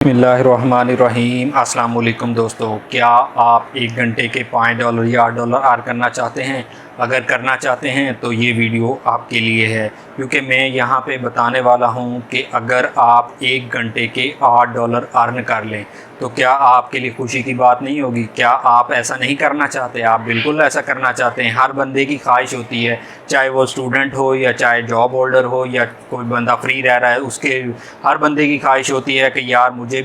बिस्मिल्लाहिर्रहमानिर्रहीम। अस्सलाम वालेकुम दोस्तों, क्या आप 1 घंटे के $5 या $8 अर्न करना चाहते हैं? अगर करना चाहते हैं तो ये वीडियो आपके लिए है, क्योंकि मैं यहाँ पे बताने वाला हूँ कि अगर आप 1 घंटे के $8 अर्न कर लें तो क्या आपके लिए खुशी की बात नहीं होगी? क्या आप ऐसा नहीं करना चाहते? आप बिल्कुल ऐसा करना चाहते हैं। हर बंदे की ख्वाहिश होती है, चाहे वो स्टूडेंट हो या चाहे जॉब होल्डर हो या कोई बंदा फ्री रह रहा है, उसके हर बंदे की ख्वाहिश होती है कि यार मुझे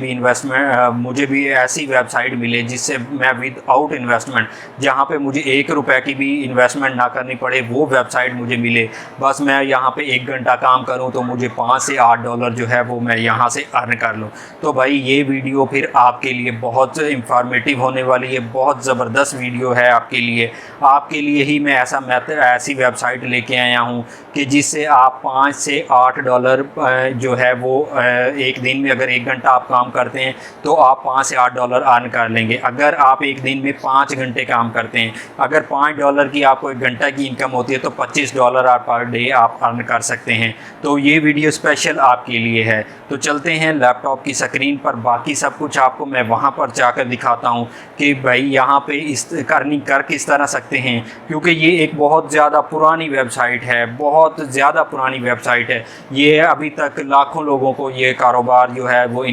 भी ऐसी वेबसाइट मिले जिससे मैं विद आउट इन्वेस्टमेंट, जहाँ पे मुझे ₹1 की भी इन्वेस्टमेंट ना करनी पड़े, वो वेबसाइट मुझे मिले। बस मैं यहाँ पे 1 घंटा काम करूँ तो मुझे $5 से $8 जो है वो मैं यहाँ से अर्न कर लूँ। तो भाई ये वीडियो फिर आपके लिए बहुत इंफॉर्मेटिव होने वाली है, बहुत ज़बरदस्त वीडियो है आपके लिए ही मैं ऐसी वेबसाइट लेके आया हूँ कि जिससे आप $5 से $8 जो है वो एक दिन में, अगर 1 घंटा आप काम करते हैं तो आप $5 से $8 अर्न कर लेंगे। अगर आप एक दिन में 5 घंटे काम करते हैं, अगर $5 की आपको 1 घंटा की इनकम होती है तो $25 आप पर डे आप अर्न कर सकते हैं। तो ये वीडियो स्पेशल आपके लिए है। तो चलते हैं लैपटॉप की स्क्रीन पर, बाकी सब कुछ आपको मैं वहाँ पर जाकर दिखाता हूँ कि भाई यहाँ पे इस अर्निंग कर किस तरह सकते हैं, क्योंकि ये एक बहुत ज़्यादा पुरानी वेबसाइट है, बहुत ज़्यादा पुरानी वेबसाइट है। ये अभी तक लाखों लोगों को ये कारोबार जो है वो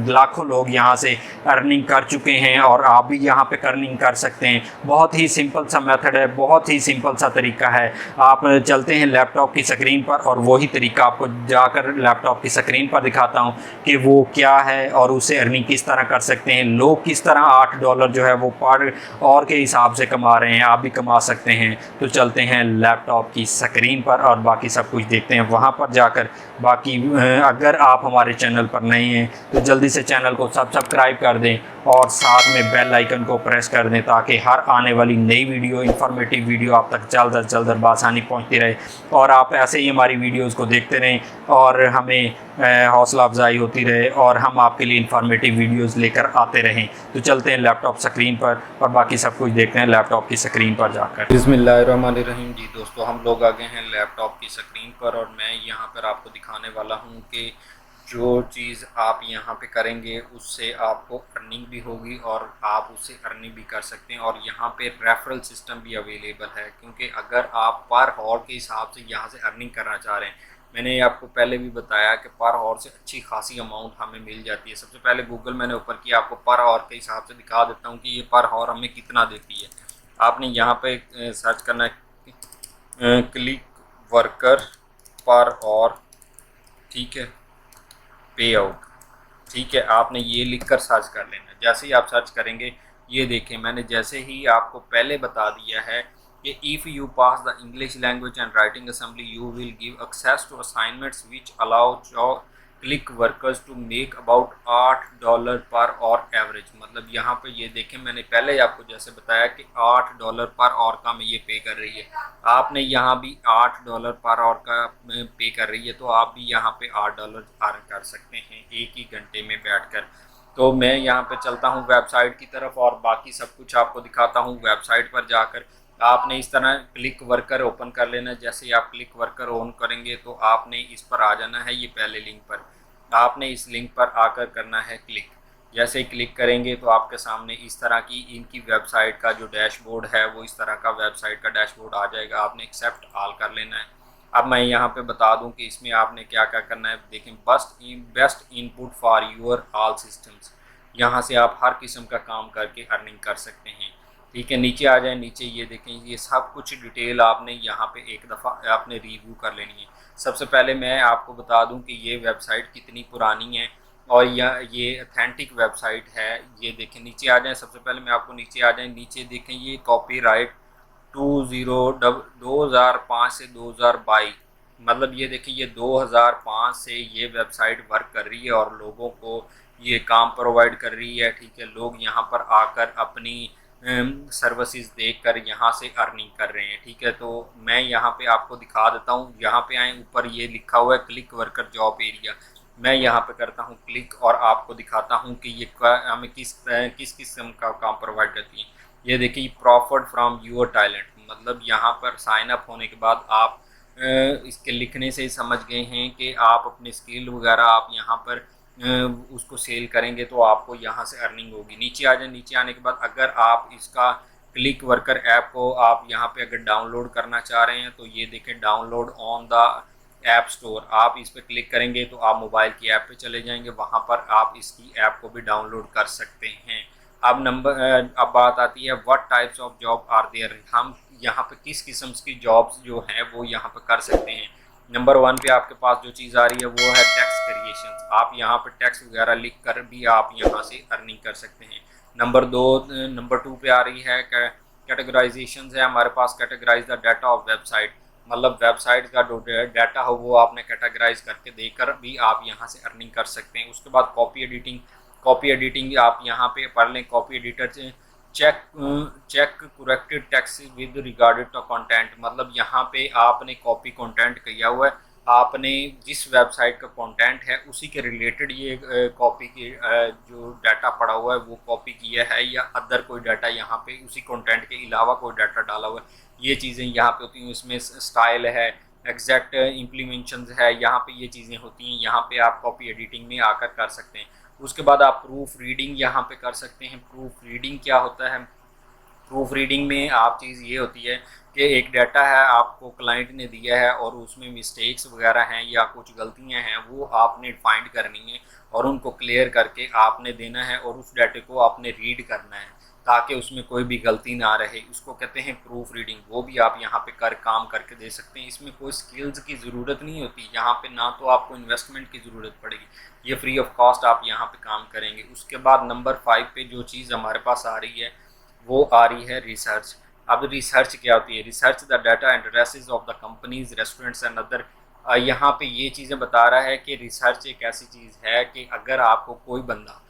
लाखों लोग यहाँ से अर्निंग कर चुके हैं और आप भी यहाँ पे अर्निंग कर सकते हैं। बहुत ही सिंपल सा मेथड है, बहुत ही सिंपल सा तरीका है। आप चलते हैं लैपटॉप की स्क्रीन पर और वही तरीका आपको जाकर लैपटॉप की स्क्रीन पर दिखाता हूँ कि वो क्या है और उससे अर्निंग किस तरह कर सकते हैं। लोग किस तरह $8 जो है वो पर और के हिसाब से कमा रहे हैं, आप भी कमा सकते हैं। तो चलते हैं लैपटॉप की स्क्रीन पर और बाकी सब कुछ देखते हैं वहाँ पर जाकर। बाकी अगर आप हमारे चैनल पर नए हैं तो जल्दी से चैनल को सब्सक्राइब कर दें और साथ में बेल आइकन को प्रेस कर दें, ताकि हर आने वाली नई वीडियो, इंफॉर्मेटिव वीडियो आप तक जल्द अज जल्द और बआसानी पहुँचती रहे और आप ऐसे ही हमारी वीडियोज़ को देखते रहें और हमें हौसला अफजाई होती रहे और हम आपके लिए इंफॉर्मेटिव वीडियोस लेकर आते रहें। तो चलते हैं लैपटॉप स्क्रीन पर और बाकी सब कुछ देखते हैं लैपटॉप की स्क्रीन पर जाकर। बिस्मिल्लाहिर्रहमानिर्रहीम जी दोस्तों, हम लोग आ गए हैं लैपटॉप की स्क्रीन पर और मैं यहाँ पर आपको दिखाने वाला हूँ कि जो चीज़ आप यहाँ पे करेंगे उससे आपको अर्निंग भी होगी और आप उससे अर्निंग भी कर सकते हैं। और यहाँ पे रेफरल सिस्टम भी अवेलेबल है, क्योंकि अगर आप पर हॉर के हिसाब से यहाँ से अर्निंग करना चाह रहे हैं, मैंने आपको पहले भी बताया कि पर हॉर से अच्छी खासी अमाउंट हमें मिल जाती है। सबसे पहले गूगल मैंने ऊपर किया, आपको पर हॉर के हिसाब से दिखा देता हूँ कि ये पर हॉर हमें कितना देती है। आपने यहाँ पे सर्च करना है क्लिक वर्कर पर हॉर, ठीक है, पे आउट, ठीक है। आपने ये लिखकर सर्च कर लेना। जैसे ही आप सर्च करेंगे, ये देखें मैंने जैसे ही आपको पहले बता दिया है कि if you pass the English language and writing assembly you will give access to assignments which allow click workers to make about $8 per और एवरेज। मतलब यहाँ पे ये देखें, मैंने पहले ही आपको जैसे बताया कि $8 पर और का में ये पे कर रही है। आपने यहाँ भी $8 पर और का पे कर रही है, तो आप भी यहाँ पे $8 अर्न कर सकते हैं एक ही घंटे में बैठकर। तो मैं यहाँ पे चलता हूँ वेबसाइट की तरफ और बाकी सब कुछ आपको दिखाता हूँ। वेबसाइट पर जाकर आपने इस तरह क्लिक वर्कर ओपन कर लेना। जैसे ही आप क्लिक वर्कर ऑन करेंगे तो आपने इस पर आ जाना है, ये पहले लिंक पर। आपने इस लिंक पर आकर करना है क्लिक। जैसे ही क्लिक करेंगे तो आपके सामने इस तरह की इनकी वेबसाइट का जो डैशबोर्ड है वो इस तरह का वेबसाइट का डैशबोर्ड आ जाएगा। आपने एक्सेप्ट ऑल कर लेना है। अब मैं यहाँ पे बता दूँ कि इसमें आपने क्या क्या करना है। देखें, best input for your all systems, यहाँ से आप हर किस्म का काम करके अर्निंग कर सकते हैं, ठीक है। नीचे आ जाए, नीचे ये देखें, ये सब कुछ डिटेल आपने यहाँ पे एक दफ़ा आपने रिव्यू कर लेनी है। सबसे पहले मैं आपको बता दूं कि ये वेबसाइट कितनी पुरानी है और ये अथेंटिक वेबसाइट है। ये देखें, नीचे आ जाए, सबसे पहले मैं आपको नीचे आ जाए, नीचे देखें ये कॉपीराइट 2005 से 2022, मतलब ये देखें ये 2005 से ये वेबसाइट वर्क कर रही है और लोगों को ये काम प्रोवाइड कर रही है, ठीक है। लोग यहाँ पर आकर अपनी सर्विसेज देखकर यहाँ से अर्निंग कर रहे हैं, ठीक है। तो मैं यहाँ पे आपको दिखा देता हूँ। यहाँ पे आए, ऊपर ये लिखा हुआ है क्लिक वर्कर जॉब एरिया। मैं यहाँ पे करता हूँ क्लिक और आपको दिखाता हूँ कि ये हमें किस किस्म का काम प्रोवाइड करती है। ये देखिए, प्रॉफिट फ्रॉम योर टैलेंट, मतलब यहाँ पर साइन अप होने के बाद आप इसके लिखने से ही समझ गए हैं कि आप अपने स्किल वगैरह आप यहाँ पर उसको सेल करेंगे तो आपको यहाँ से अर्निंग होगी। नीचे आ जाए, नीचे आने के बाद अगर आप इसका क्लिक वर्कर ऐप को आप यहाँ पे अगर डाउनलोड करना चाह रहे हैं तो ये देखें download on the app store, आप इस पर क्लिक करेंगे तो आप मोबाइल की ऐप पे चले जाएंगे, वहाँ पर आप इसकी ऐप को भी डाउनलोड कर सकते हैं। अब बात आती है what types of job are there, हम यहाँ पे किस किस्म की जॉब्स जो हैं वो यहाँ पे कर सकते हैं। नंबर 1 पे आपके पास जो चीज़ आ रही है वो है टेक्स्ट क्रिएशन, आप यहाँ पे टेक्स्ट वगैरह लिख कर भी आप यहाँ से अर्निंग कर सकते हैं। नंबर 2 पे आ रही है कैटेगराइजेशन है हमारे पास, categorize the data of website, मतलब वेबसाइट का जो डाटा हो वो आपने कैटेगराइज करके देकर भी आप यहाँ से अर्निंग कर सकते हैं। उसके बाद कॉपी एडिटिंग आप यहाँ पे पढ़ लें, कॉपी एडिटर से check corrected text with regarded to content, मतलब यहाँ पे आपने कॉपी कंटेंट किया हुआ है, आपने जिस वेबसाइट का कंटेंट है उसी के रिलेटेड ये कॉपी की जो डाटा पड़ा हुआ है वो कॉपी किया है, या अदर कोई डाटा यहाँ पे उसी कंटेंट के अलावा कोई डाटा डाला हुआ है, ये चीज़ें यहाँ पे होती हैं। इसमें स्टाइल है, एग्जैक्ट इम्प्लीमेंशन है, यहाँ पे ये चीज़ें होती हैं, यहाँ पे आप कॉपी एडिटिंग में आकर कर सकते हैं। उसके बाद आप प्रूफ रीडिंग यहाँ पे कर सकते हैं। प्रूफ रीडिंग क्या होता है? प्रूफ रीडिंग में आप चीज़ ये होती है कि एक डाटा है आपको क्लाइंट ने दिया है और उसमें मिस्टेक्स वगैरह हैं या कुछ गलतियां हैं, वो आपने फाइंड करनी है और उनको क्लियर करके आपने देना है और उस डाटे को आपने रीड करना है ताकि उसमें कोई भी गलती ना रहे, उसको कहते हैं प्रूफ रीडिंग। वो भी आप यहाँ पे काम करके दे सकते हैं। इसमें कोई स्किल्स की ज़रूरत नहीं होती, यहाँ पे ना तो आपको इन्वेस्टमेंट की ज़रूरत पड़ेगी, ये फ्री ऑफ कॉस्ट आप यहाँ पे काम करेंगे। उसके बाद नंबर 5 पे जो चीज़ हमारे पास आ रही है वो आ रही है रिसर्च। अब रिसर्च क्या होती है? Research the data and addresses of the companies, restaurants and other. यहाँ पे ये चीज़ें बता रहा है कि रिसर्च एक ऐसी चीज़ है कि अगर आपको कोई बंदा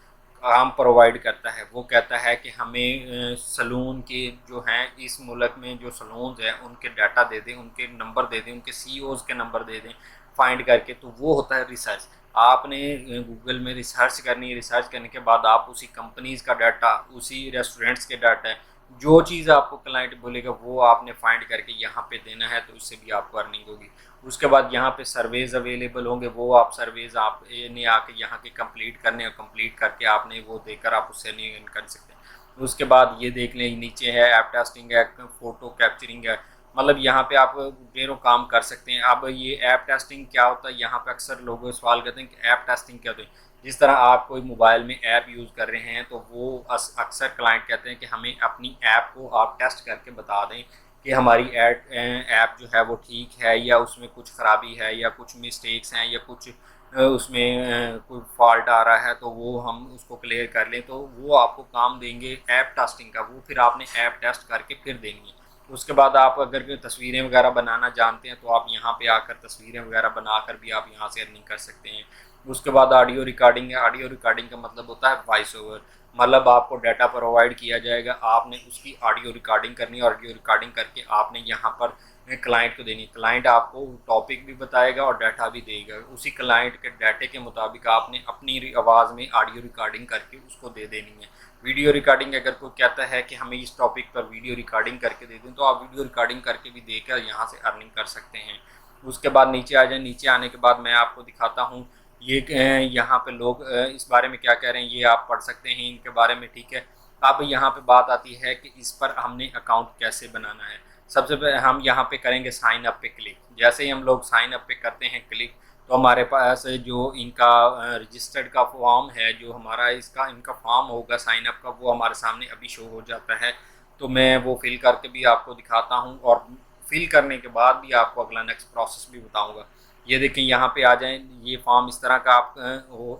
काम प्रोवाइड करता है, वो कहता है कि हमें सलून के जो हैं इस मुल्क में जो सलून्स हैं उनके डाटा दे दें, उनके नंबर दे दें, उनके सीईओज़ के नंबर दे दें फाइंड करके, तो वो होता है रिसर्च। आपने गूगल में रिसर्च करनी है, रिसर्च करने के बाद आप उसी कंपनीज़ का डाटा, उसी रेस्टोरेंट्स के डाटा, जो चीज़ आपको क्लाइंट बोलेगा वो आपने फाइंड करके यहाँ पे देना है, तो उससे भी आपको अर्निंग होगी। उसके बाद यहाँ पे सर्वेज अवेलेबल होंगे, वो आप सर्वेज आप ने आके यहाँ के कंप्लीट करने और कंप्लीट करके आपने वो देकर आप उससे अर्निंग कर सकते हैं। उसके बाद ये देख लें, नीचे है ऐप टेस्टिंग है, फ़ोटो कैप्चरिंग है, मतलब यहाँ पे आप ढेरों काम कर सकते हैं। अब ये ऐप टेस्टिंग क्या होता है, यहाँ पे अक्सर लोग सवाल करते हैं कि ऐप टेस्टिंग क्या होती है। जिस तरह आप कोई मोबाइल में ऐप यूज़ कर रहे हैं तो वो अक्सर क्लाइंट कहते हैं कि हमें अपनी ऐप को आप टेस्ट करके बता दें कि हमारी ऐप जो है वो ठीक है या उसमें कुछ ख़राबी है या कुछ मिस्टेक्स हैं या कुछ उसमें कोई फॉल्ट आ रहा है, तो वो हम उसको क्लियर कर लें, तो वो आपको काम देंगे ऐप टेस्टिंग का, वो फिर आपने ऐप टेस्ट करके फिर देंगे। उसके बाद आप अगर तस्वीरें वगैरह बनाना जानते हैं तो आप यहाँ पे आकर तस्वीरें वगैरह बनाकर भी आप यहाँ से अर्निंग कर सकते हैं। उसके बाद ऑडियो रिकॉर्डिंग है। ऑडियो रिकॉर्डिंग का मतलब होता है वॉइस ओवर, मतलब आपको डाटा प्रोवाइड किया जाएगा, आपने उसकी ऑडियो रिकॉर्डिंग करनी है, ऑडियो रिकॉर्डिंग करके आपने यहाँ पर क्लाइंट को देनी। क्लाइंट आपको टॉपिक भी बताएगा और डाटा भी देगा, उसी क्लाइंट के डाटे के मुताबिक आपने अपनी आवाज़ में ऑडियो रिकॉर्डिंग करके उसको दे देनी है। वीडियो रिकॉर्डिंग, अगर कोई कहता है कि हमें इस टॉपिक पर वीडियो रिकॉर्डिंग करके दे दें तो आप वीडियो रिकॉर्डिंग करके भी देकर यहाँ से अर्निंग कर सकते हैं। उसके बाद नीचे आ जाए, नीचे आने के बाद मैं आपको दिखाता हूँ ये यहाँ पे लोग इस बारे में क्या कह रहे हैं, ये आप पढ़ सकते हैं इनके बारे में, ठीक है। अब यहाँ पे बात आती है कि इस पर हमने अकाउंट कैसे बनाना है। सबसे पहले हम यहाँ पे करेंगे साइन अप पे क्लिक। जैसे ही हम लोग साइन अप पे करते हैं क्लिक तो हमारे पास जो इनका रजिस्टर्ड का फॉर्म है, जो हमारा इनका फॉर्म होगा साइन अप का, वो हमारे सामने अभी शो हो जाता है। तो मैं वो फिल करके भी आपको दिखाता हूँ और फिल करने के बाद भी आपको अगला नेक्स्ट प्रोसेस भी बताऊँगा। ये देखें, यहाँ पे आ जाएं, ये फॉर्म इस तरह का आप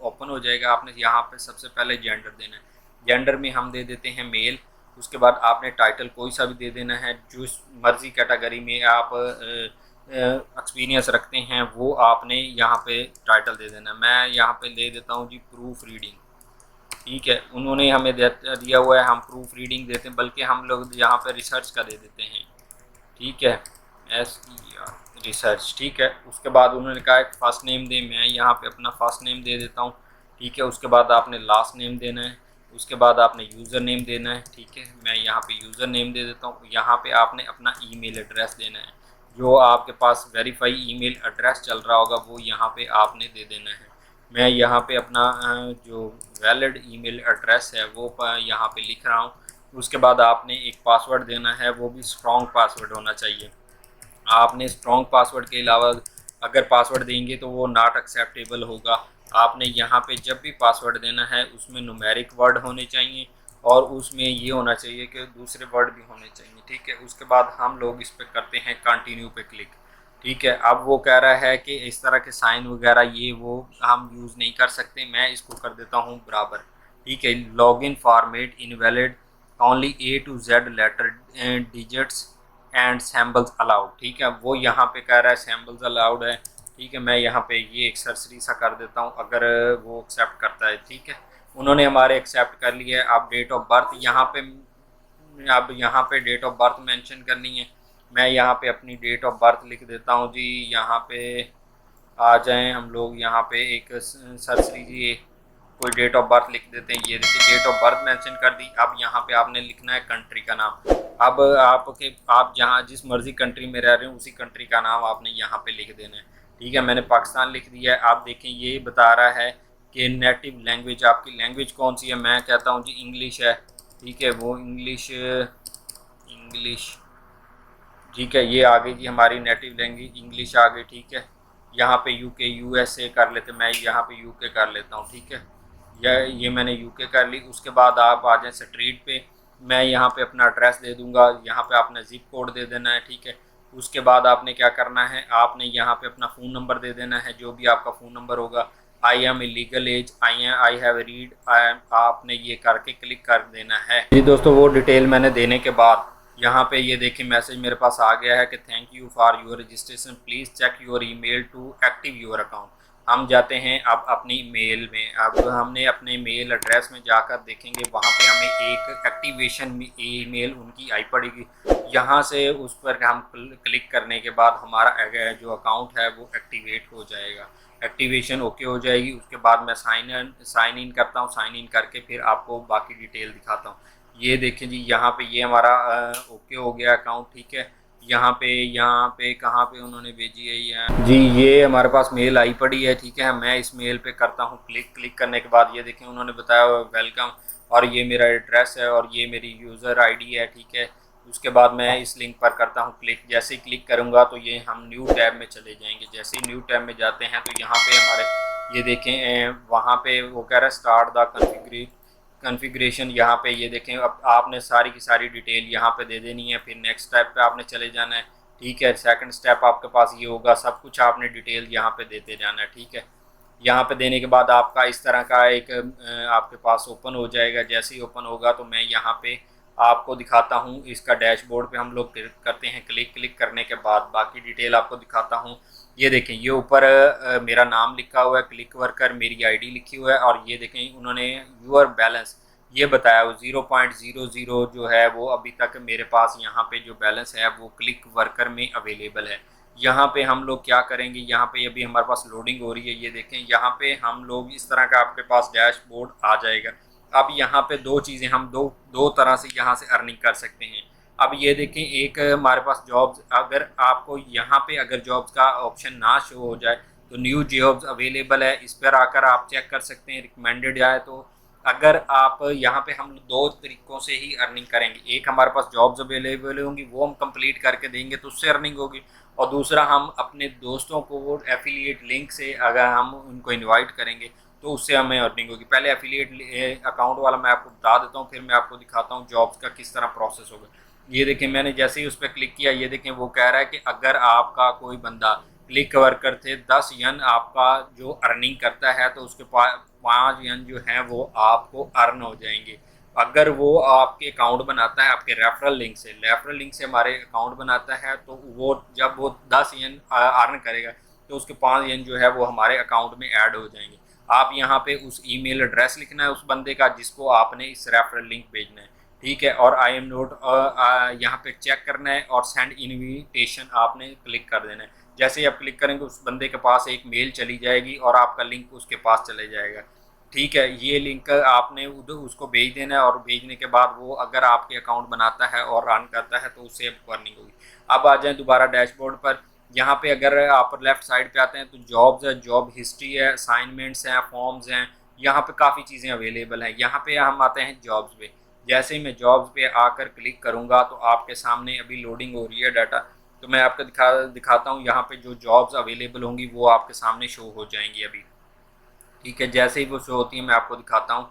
ओपन हो जाएगा। आपने यहाँ पे सबसे पहले जेंडर देना है, जेंडर में हम दे देते हैं मेल। उसके बाद आपने टाइटल कोई सा भी दे देना है, जो मर्ज़ी कैटेगरी में आप एक्सपीरियंस रखते हैं वो आपने यहाँ पे टाइटल दे देना है। मैं यहाँ पे दे देता हूँ जी प्रूफ रीडिंग, ठीक है। उन्होंने हमें दिया हुआ है, हम प्रूफ रीडिंग देते हैं, बल्कि हम लोग यहाँ पे रिसर्च का दे देते हैं, ठीक है, रिसर्च, ठीक है। उसके बाद उन्होंने कहा कि फ़र्स्ट नेम दे, मैं यहाँ पे अपना फ़र्स्ट नेम दे देता हूँ, ठीक है। उसके बाद आपने लास्ट नेम देना है, उसके बाद आपने यूज़र नेम देना है, ठीक है। मैं यहाँ पे यूज़र नेम दे देता हूँ। यहाँ पे आपने अपना ईमेल एड्रेस देना है, जो आपके पास वेरीफाई ईमेल एड्रेस चल रहा होगा वो यहाँ पे आपने दे देना है, मैं यहाँ पे अपना जो वैलिड ईमेल एड्रेस है वो यहाँ पे लिख रहा हूँ। उसके बाद आपने एक पासवर्ड देना है, वो भी स्ट्रॉन्ग पासवर्ड होना चाहिए। आपने स्ट्रॉन्ग पासवर्ड के अलावा अगर पासवर्ड देंगे तो वो नॉट एक्सेप्टेबल होगा। आपने यहाँ पे जब भी पासवर्ड देना है उसमें न्यूमेरिक वर्ड होने चाहिए और उसमें ये होना चाहिए कि दूसरे वर्ड भी होने चाहिए, ठीक है। उसके बाद हम लोग इस पर करते हैं कंटिन्यू पे क्लिक, ठीक है। अब वो कह रहा है कि इस तरह के साइन वगैरह ये वो हम यूज़ नहीं कर सकते, मैं इसको कर देता हूँ बराबर, ठीक है। Login format invalid, only A to Z letter digits and symbols allowed, ठीक है। वो यहाँ पे कह रहा है सैम्बल्स अलाउड है, ठीक है। मैं यहाँ पे ये एक सरसरी सा कर देता हूँ अगर वो एक्सेप्ट करता है, ठीक है। उन्होंने हमारे एक्सेप्ट कर लिया है। आप डेट ऑफ बर्थ यहाँ पे, अब यहाँ पे डेट ऑफ बर्थ मेंशन करनी है। मैं यहाँ पे अपनी डेट ऑफ बर्थ लिख देता हूँ जी। यहाँ पे आ जाएं हम लोग, यहाँ पे एक सरसरी जी कोई डेट ऑफ बर्थ लिख देते हैं। ये देखिए डेट ऑफ बर्थ मेंशन कर दी। अब यहाँ पे आपने लिखना है कंट्री का नाम। अब आप जहाँ जिस मर्जी कंट्री में रह रहे हो उसी कंट्री का नाम आपने यहाँ पे लिख देना है, ठीक है। मैंने पाकिस्तान लिख दिया है। आप देखें ये बता रहा है कि नेटिव लैंग्वेज, आपकी लैंग्वेज कौन सी है। मैं कहता हूँ जी इंग्लिश है, ठीक है। वो इंग्लिश इंग्लिश ठीक है, ये आ गई जी हमारी नेटिव लैंग्वेज इंग्लिश आ गई, ठीक है। यहाँ पे यूके यूएसए कर लेते, मैं यहाँ पे यूके कर लेता हूँ, ठीक है। ये मैंने यूके कर ली। उसके बाद आप आ जाएँ स्ट्रीट पे, मैं यहाँ पे अपना एड्रेस दे दूँगा। यहाँ पे आपने ज़िप कोड दे देना है, ठीक है। उसके बाद आपने क्या करना है, आपने यहाँ पे अपना फ़ोन नंबर दे देना है, जो भी आपका फ़ोन नंबर होगा। I am a legal age, I have read, आपने ये करके क्लिक कर देना है जी। दोस्तों वो डिटेल मैंने देने के बाद यहाँ पे ये देखिए मैसेज मेरे पास आ गया है कि thank you for your registration, please check your email to active your account. हम जाते हैं अब अपनी मेल में। अब हमने अपने मेल एड्रेस में जाकर देखेंगे, वहाँ पे हमें एक एक्टिवेशन ईमेल उनकी आई पड़ेगी। यहाँ से उस पर हम क्लिक करने के बाद हमारा जो अकाउंट है वो एक्टिवेट हो जाएगा। एक्टिवेशन ओके हो जाएगी। उसके बाद मैं साइन इन करता हूँ। साइन इन करके फिर आपको बाकी डिटेल दिखाता हूँ। ये देखें जी, यहाँ पे ये हमारा ओके हो गया अकाउंट, ठीक है। यहाँ पे कहाँ पे उन्होंने भेजी है ये जी, ये हमारे पास मेल आई पड़ी है, ठीक है। मैं इस मेल पे करता हूँ क्लिक। क्लिक करने के बाद ये देखें उन्होंने बताया वेलकम, और ये मेरा एड्रेस है और ये मेरी यूज़र आईडी है, ठीक है। उसके बाद मैं इस लिंक पर करता हूँ क्लिक। जैसे ही क्लिक करूँगा तो ये हम न्यू टैब में चले जाएंगे। जैसे ही न्यू टैब में जाते हैं तो यहाँ पे हमारे ये देखें वहाँ पे वो कह रहा है स्टार्ट द कॉन्फ़िगरेशन। यहाँ पे ये देखें अब आपने सारी की सारी डिटेल यहाँ पे दे देनी है। फिर नेक्स्ट स्टेप पे आपने चले जाना है, ठीक है। सेकंड स्टेप आपके पास ये होगा, सब कुछ आपने डिटेल यहाँ पे देते जाना है, ठीक है। यहाँ पे देने के बाद आपका इस तरह का एक आपके पास ओपन हो जाएगा। जैसे ही ओपन होगा तो मैं यहाँ पे आपको दिखाता हूँ इसका डैशबोर्ड पे हम लोग क्लिक करते हैं। क्लिक करने के बाद बाकी डिटेल आपको दिखाता हूँ। ये देखें ये ऊपर मेरा नाम लिखा हुआ है, क्लिक वर्कर, मेरी आईडी लिखी हुआ है, और ये देखें उन्होंने यूर बैलेंस ये बताया वो 0.00 जो है वो अभी तक मेरे पास यहाँ पे जो बैलेंस है वो क्लिक वर्कर में अवेलेबल है। यहाँ पे हम लोग क्या करेंगे, यहाँ पे अभी हमारे पास लोडिंग हो रही है। ये देखें यहाँ पे हम लोग इस तरह का आपके पास डैशबोर्ड आ जाएगा। अब यहाँ पे दो चीज़ें हम दो तरह से यहाँ से अर्निंग कर सकते हैं। अब ये देखें एक हमारे पास जॉब्स, अगर आपको यहाँ पे अगर जॉब्स का ऑप्शन ना शो हो जाए तो न्यू जॉब्स अवेलेबल है, इस पर आकर आप चेक कर सकते हैं। रिकमेंडेड है तो अगर आप यहाँ पे हम दो तरीक़ों से ही अर्निंग करेंगे। एक हमारे पास जॉब्स अवेलेबल होंगी वो हम कंप्लीट करके देंगे तो उससे अर्निंग होगी, और दूसरा हम अपने दोस्तों को वो एफिलिएट लिंक से अगर हम उनको इनवाइट करेंगे तो उससे हमें अर्निंग होगी। पहले एफिलिएट अकाउंट वाला मैं आपको बता देता हूँ, फिर मैं आपको दिखाता हूँ जॉब्स का किस तरह प्रोसेस होगा। ये देखें मैंने जैसे ही उस पर क्लिक किया, ये देखें वो कह रहा है कि अगर आपका कोई बंदा क्लिक वर्कर थे 10 यन आपका जो अर्निंग करता है तो उसके 5 यन जो हैं वो आपको अर्न हो जाएंगे। अगर वो आपके अकाउंट बनाता है आपके रेफरल लिंक से हमारे अकाउंट बनाता है तो वो जब वो 10 यन अर्न करेगा तो उसके 5 यन जो है वो हमारे अकाउंट में ऐड हो जाएंगे। आप यहाँ पे उस ईमेल एड्रेस लिखना है उस बंदे का जिसको आपने इस रेफरल लिंक भेजना है, ठीक है। और आई एम नोट यहाँ पे चेक करना है और सेंड इनविटेशन आपने क्लिक कर देना है। जैसे ही आप क्लिक करेंगे उस बंदे के पास एक मेल चली जाएगी और आपका लिंक उसके पास चले जाएगा, ठीक है। ये लिंक आपने उधर उसको भेज देना है, और भेजने के बाद वो अगर आपके अकाउंट बनाता है और रन करता है तो उससे आपको अर्निंग होगी। अब आ जाए दोबारा डैशबोर्ड पर। यहाँ पे अगर आप लेफ़्ट साइड पे आते हैं तो जॉब्स है, जॉब हिस्ट्री है, असाइनमेंट्स हैं, फॉर्म्स हैं, यहाँ पे काफ़ी चीज़ें अवेलेबल हैं। यहाँ पे हम आते हैं जॉब्स पे। जैसे ही मैं जॉब्स पे आकर क्लिक करूँगा तो आपके सामने अभी लोडिंग हो रही है डाटा, तो मैं आपको दिखाता हूँ यहाँ पे जो जॉब्स अवेलेबल होंगी वो आपके सामने शो हो जाएंगी अभी। ठीक है, जैसे ही वो शो होती है मैं आपको दिखाता हूँ।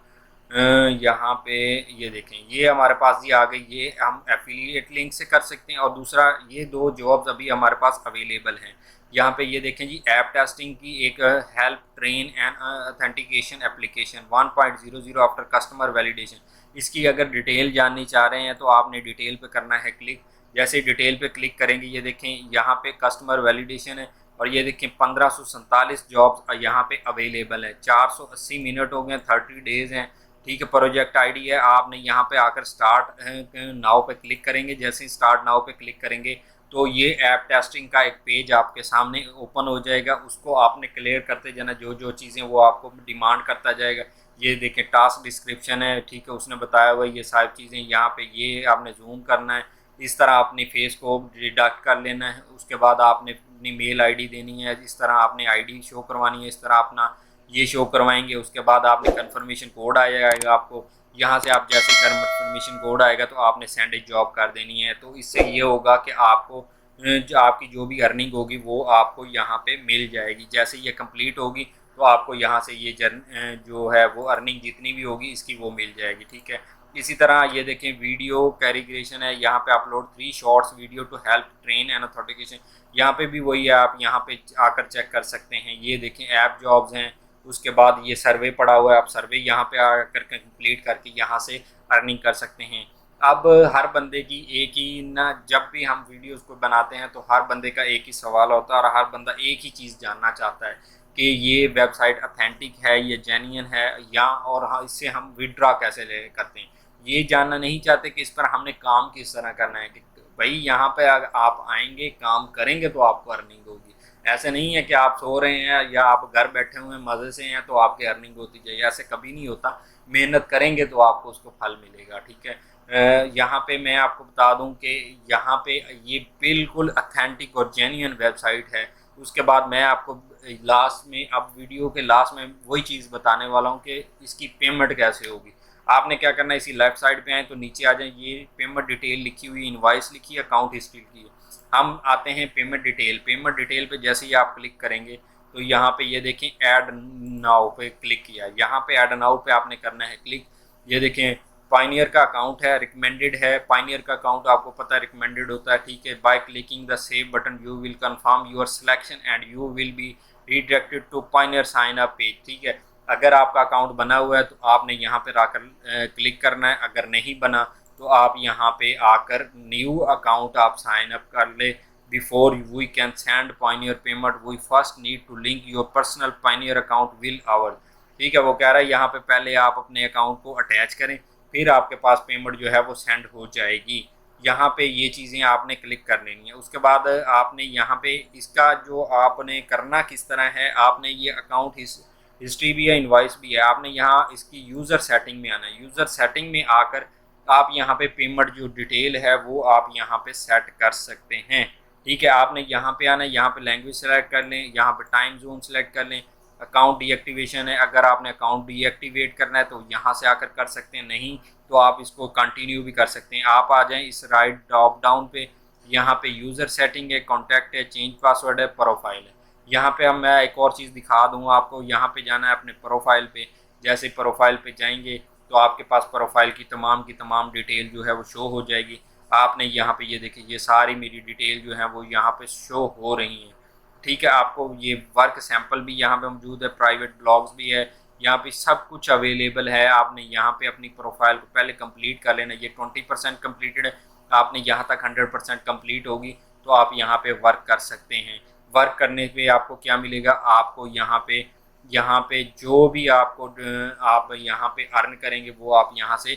यहाँ पे ये देखें, ये हमारे पास ये आ गई, ये हम एफिलिएट लिंक से कर सकते हैं, और दूसरा ये दो जॉब्स अभी हमारे पास अवेलेबल हैं। यहाँ पे ये देखें जी, ऐप टेस्टिंग की एक help train and authentication application 1.00 after customer validation. इसकी अगर डिटेल जाननी चाह रहे हैं तो आपने डिटेल पे करना है क्लिक। जैसे डिटेल पे क्लिक करेंगे ये देखें यहाँ पे कस्टमर वैलिडेशन है, और ये देखें 1547 जॉब्स यहाँ पे अवेलेबल है। 480 मिनट हो गए, 30 डेज़ हैं। ठीक है, प्रोजेक्ट आईडी है। आपने यहाँ पे आकर स्टार्ट नाउ पे क्लिक करेंगे। जैसे ही स्टार्ट नाउ पे क्लिक करेंगे तो ये ऐप टेस्टिंग का एक पेज आपके सामने ओपन हो जाएगा। उसको आपने क्लियर करते जाना, जो जो चीज़ें वो आपको डिमांड करता जाएगा। ये देखें टास्क डिस्क्रिप्शन है, ठीक है, उसने बताया हुआ ये सारी चीज़ें। यहाँ पे ये आपने जूम करना है, इस तरह अपनी फेस को डिडक्ट कर लेना है। उसके बाद आपने अपनी मेल आईडी देनी है, इस तरह आपने आईडी शो करवानी है, इस तरह अपना ये शो करवाएंगे। उसके बाद आपने कन्फर्मेशन कोड आ जाएगा आपको, यहाँ से आप जैसे कन्फर्मेशन कोड आएगा तो आपने सेंड ए जॉब कर देनी है। तो इससे ये होगा कि आपको जो आपकी जो भी अर्निंग होगी वो आपको यहाँ पे मिल जाएगी। जैसे ये कंप्लीट होगी तो आपको यहाँ से ये जो है वो अर्निंग जितनी भी होगी इसकी वो मिल जाएगी। ठीक है, इसी तरह ये देखें वीडियो कैरिग्रेशन है, यहाँ पे upload 3 shorts video to help train and authentication. यहाँ पे भी वही है, आप यहाँ पे आकर चेक कर सकते हैं। ये देखें ऐप जॉब्स हैं, उसके बाद ये सर्वे पड़ा हुआ है, आप सर्वे यहाँ पे आकर कंप्लीट करके यहाँ से अर्निंग कर सकते हैं। अब हर बंदे की एक ही ना, जब भी हम वीडियोस को बनाते हैं तो हर बंदे का एक ही सवाल होता है और हर बंदा एक ही चीज़ जानना चाहता है कि ये वेबसाइट ऑथेंटिक है, ये जेन्युइन है, या और हाँ इससे हम विड्रॉ कैसे करते हैं। ये जानना नहीं चाहते कि इस पर हमने काम किस तरह करना है, कि भाई यहाँ पे अगर आप आएंगे काम करेंगे तो आपको अर्निंग होगी। ऐसे नहीं है कि आप सो रहे हैं या आप घर बैठे हुए हैं मज़े से हैं तो आपकी अर्निंग होती जाए, ऐसे कभी नहीं होता। मेहनत करेंगे तो आपको उसको फल मिलेगा। ठीक है, यहाँ पे मैं आपको बता दूं कि यहाँ पे ये बिल्कुल ऑथेंटिक और जेन्युइन वेबसाइट है। उसके बाद मैं आपको लास्ट में, अब वीडियो के लास्ट में वही चीज़ बताने वाला हूँ कि इसकी पेमेंट कैसे होगी। आपने क्या करना है, इसी लेफ्ट साइड पे आए तो नीचे आ जाए, ये पेमेंट डिटेल लिखी हुई, इनवॉइस लिखी है, अकाउंट हिस्ट्री लिखी है। हम आते हैं पेमेंट डिटेल। पेमेंट डिटेल पे जैसे ही आप क्लिक करेंगे तो यहाँ पे ये देखें ऐड नाउ पे क्लिक किया, यहाँ पे ऐड नाउ पे आपने करना है क्लिक। ये देखें पाइनियर का अकाउंट है, रिकमेंडेड है। पाइनियर का अकाउंट आपको पता है रिकमेंडेड होता है। ठीक है, by clicking the save button you will confirm your selection and you will be redirected to Payoneer sign up page. ठीक है, अगर आपका अकाउंट बना हुआ है तो आपने यहाँ पे आकर क्लिक करना है, अगर नहीं बना तो आप यहाँ पे आकर न्यू अकाउंट आप साइन अप कर ले। Before we can send Payoneer payment we first need to link your personal Payoneer account will our. ठीक है, वो कह रहा है यहाँ पे पहले आप अपने अकाउंट को अटैच करें, फिर आपके पास पेमेंट जो है वो सेंड हो जाएगी। यहाँ पे ये चीज़ें आपने क्लिक कर लेनी है। उसके बाद आपने यहाँ पे इसका जो आपने करना किस तरह है, आपने ये अकाउंट हिस्ट्री भी है, इनवॉइस भी है। आपने यहाँ इसकी यूज़र सेटिंग में आना है। यूज़र सेटिंग में आकर आप यहाँ पे पेमेंट जो डिटेल है वो आप यहाँ पे सेट कर सकते हैं। ठीक है, आपने यहाँ पे आना है, यहाँ पे लैंग्वेज सेलेक्ट कर लें, यहाँ पे टाइम जोन सेलेक्ट कर लें। अकाउंट डीएक्टिवेशन है, अगर आपने अकाउंट डीएक्टिवेट करना है तो यहाँ से आकर कर सकते हैं, नहीं तो आप इसको कंटिन्यू भी कर सकते हैं। आप आ जाएँ इस राइट ड्रॉप डाउन पे, यहाँ पे यूज़र सेटिंग है, कॉन्टैक्ट है, चेंज पासवर्ड है, प्रोफाइल है। यहाँ पे हम मैं एक और चीज़ दिखा दूँगा आपको। यहाँ पे जाना है अपने प्रोफाइल पे। जैसे प्रोफाइल पे जाएंगे तो आपके पास प्रोफाइल की तमाम डिटेल जो है वो शो हो जाएगी। आपने यहाँ पे ये देखिए, ये सारी मेरी डिटेल जो है वो यहाँ पे शो हो रही हैं। ठीक है, आपको ये वर्क सैंपल भी यहाँ पे मौजूद है, प्राइवेट ब्लॉग्स भी है, यहाँ पे सब कुछ अवेलेबल है। आपने यहाँ पे अपनी प्रोफाइल को पहले कंप्लीट कर लेना। ये 20% कम्प्लीटेड है, आपने यहाँ तक 100% कंप्लीट होगी तो आप यहाँ पे वर्क कर सकते हैं। वर्क करने पे आपको क्या मिलेगा, आपको यहाँ पे जो भी आपको आप यहाँ पे अर्न करेंगे वो आप यहाँ से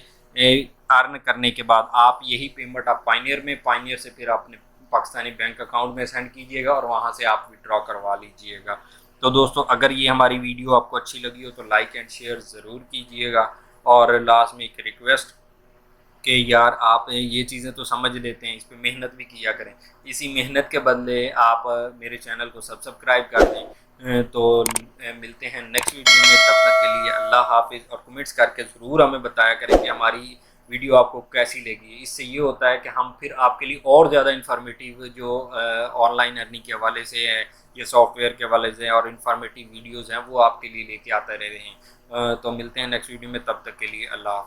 अर्न करने के बाद आप यही पेमेंट आप पाइनियर से फिर अपने पाकिस्तानी बैंक अकाउंट में सेंड कीजिएगा और वहाँ से आप विड्रॉ करवा लीजिएगा। तो दोस्तों, अगर ये हमारी वीडियो आपको अच्छी लगी हो तो लाइक एंड शेयर ज़रूर कीजिएगा। और लास्ट में एक रिक्वेस्ट कि यार आप ये चीज़ें तो समझ लेते हैं, इस पे मेहनत भी किया करें। इसी मेहनत के बदले आप मेरे चैनल को सब्सक्राइब कर दें। तो मिलते हैं नेक्स्ट वीडियो में, तब तक के लिए अल्लाह हाफिज़। और कमेंट्स करके ज़रूर हमें बताया करें कि हमारी वीडियो आपको कैसी लगी। इससे ये होता है कि हम फिर आपके लिए और ज़्यादा इन्फॉर्मेटिव जो ऑनलाइन अर्निंग के हवाले से है या सॉफ्टवेयर के हवाले से और इन्फॉर्मेटिव वीडियोज़ हैं वो आपके लिए लेके आते रह रहे हैं। तो मिलते हैं नेक्स्ट वीडियो में, तब तक के लिए अल्लाह हाफ़िज़।